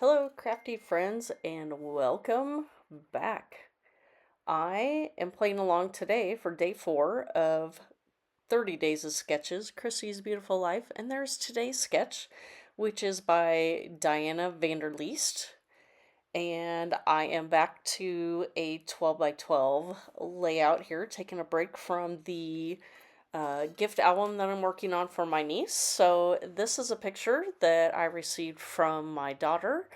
Hello, crafty friends, and welcome back. I am playing along today for day 4 of 30 Days of Sketches, Chrissy's Beautiful Life, and there's today's sketch, which is by Diana Vanderleest. And I am back to a 12 by 12 layout here, taking a break from the gift album that I'm working on for my niece. So, this is a picture that I received from my daughter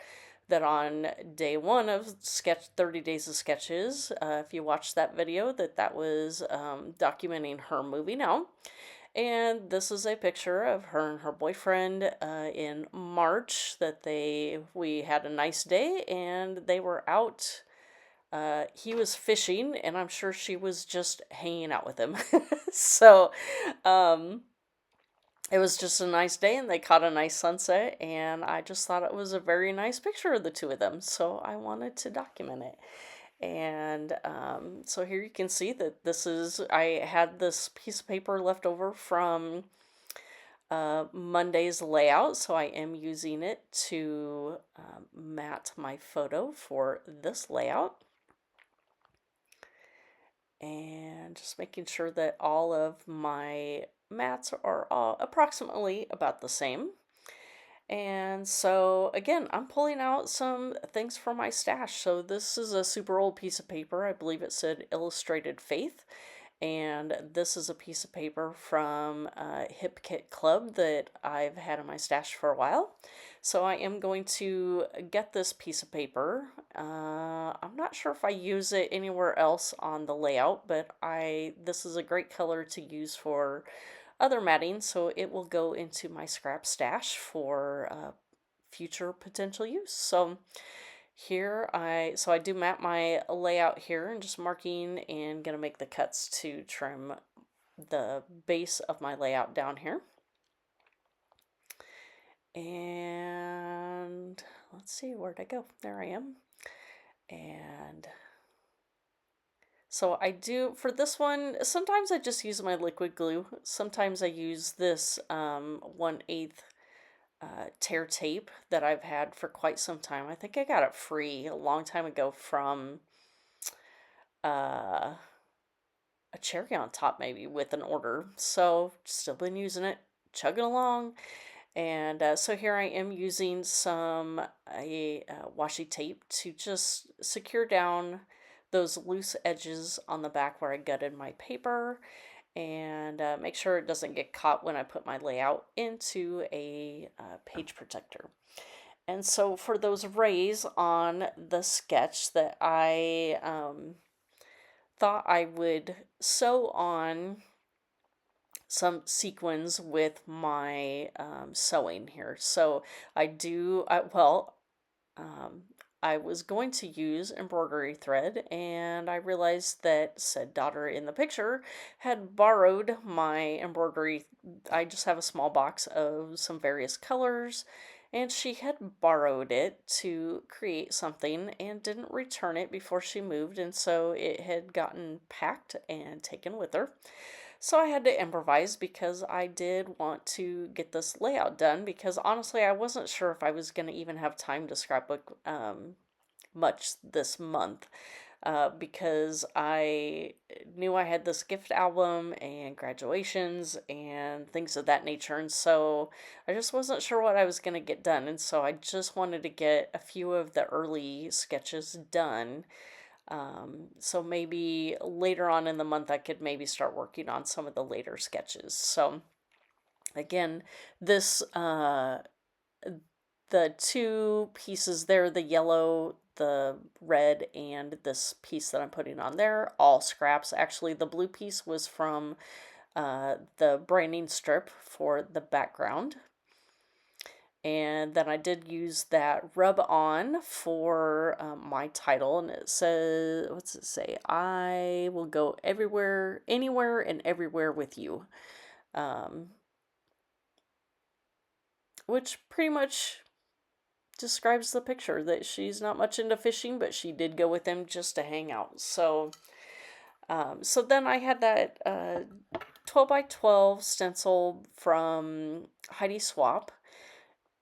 that on day 1 of sketch 30 days of sketches, if you watched that video, that was documenting her moving out. And this is a picture of her and her boyfriend in March that we had a nice day and they were out. He was fishing, and I'm sure she was just hanging out with him. So, um, it was just a nice day, and they caught a nice sunset, and I just thought it was a very nice picture of the two of them, so I wanted to document it. And so here you can see that I had this piece of paper left over from Monday's layout, so I am using it to mat my photo for this layout. And just making sure that all of my mats are all approximately about the same. And so again, I'm pulling out some things from my stash. So this is a super old piece of paper. I believe it said Illustrated Faith. And this is a piece of paper from Hip Kit Club that I've had in my stash for a while. So I am going to get this piece of paper. I'm not sure if I use it anywhere else on the layout, but this is a great color to use for other matting, so it will go into my scrap stash for future potential use. So I do map my layout here and just marking and gonna make the cuts to trim the base of my layout down here. And let's see, where'd I go? There I am. And so I do, for this one, sometimes I just use my liquid glue. Sometimes I use this 1/8 tear tape that I've had for quite some time. I think I got it free a long time ago from uh, a cherry on top, maybe with an order. So, still been using it, chugging along. And so here I am using some washi tape to just secure down those loose edges on the back where I gutted my paper and make sure it doesn't get caught when I put my layout into a page protector. And so for those rays on the sketch that I thought I would sew on some sequins with my sewing here. So um, I was going to use embroidery thread, and I realized that said daughter in the picture had borrowed my embroidery. I just have a small box of some various colors, and she had borrowed it to create something and didn't return it before she moved, and so it had gotten packed and taken with her. So I had to improvise because I did want to get this layout done because honestly I wasn't sure if I was going to even have time to scrapbook much this month because I knew I had this gift album and graduations and things of that nature, and so I just wasn't sure what I was going to get done, and so I just wanted to get a few of the early sketches done. So maybe later on in the month, I could maybe start working on some of the later sketches. So again, this the two pieces there, the yellow, the red, and this piece that I'm putting on there, all scraps. Actually, the blue piece was from the branding strip for the background. And then I did use that rub on for my title, and it says, what's it say? I will go everywhere, anywhere, and everywhere with you. Um, which pretty much describes the picture that she's not much into fishing, but she did go with him just to hang out. So then I had that 12 by 12 stencil from Heidi Swap.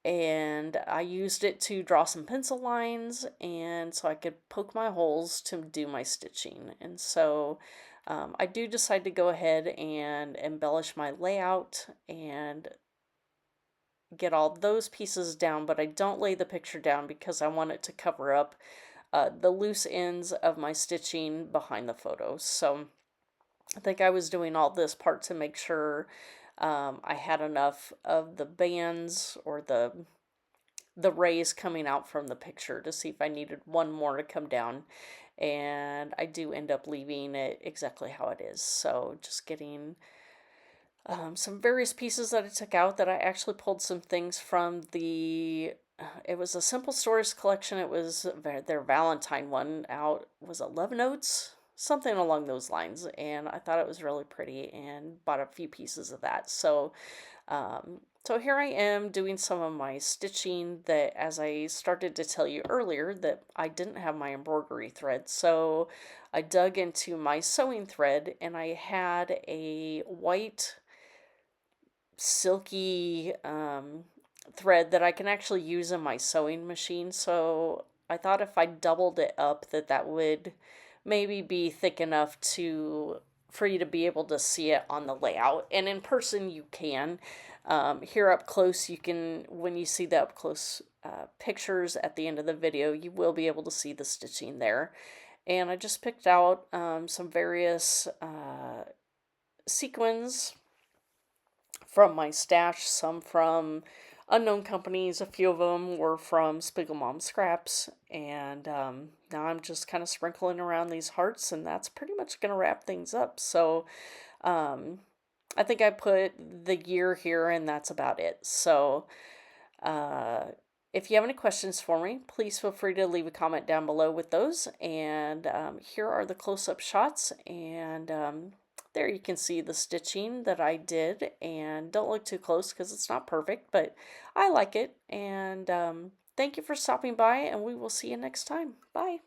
and I used it to draw some pencil lines, and so I could poke my holes to do my stitching. And so I do decide to go ahead and embellish my layout and get all those pieces down, but I don't lay the picture down because I want it to cover up the loose ends of my stitching behind the photos. So I think I was doing all this part to make sure I had enough of the bands or the rays coming out from the picture to see if I needed one more to come down. And I do end up leaving it exactly how it is. So just getting some various pieces that I took out, that I actually pulled some things from it was a Simple Stories collection. It was their Valentine one out, was it Love Notes? Something along those lines. And I thought it was really pretty and bought a few pieces of that. So here I am doing some of my stitching, that, as I started to tell you earlier, that I didn't have my embroidery thread. So I dug into my sewing thread, and I had a white silky thread that I can actually use in my sewing machine. So I thought if I doubled it up, that would maybe be thick enough for you to be able to see it on the layout. And in person you can. Here up close, you can, when you see the up close pictures at the end of the video, you will be able to see the stitching there. And I just picked out some various sequins from my stash, some from unknown companies. A few of them were from Spiegelmom Scraps, and now I'm just kind of sprinkling around these hearts, and that's pretty much going to wrap things up. So I think I put the year here, and that's about it. So if you have any questions for me, please feel free to leave a comment down below with those. And here are the close-up shots, and there you can see the stitching that I did. And don't look too close because it's not perfect, but I like it. And thank you for stopping by, and we will see you next time. Bye.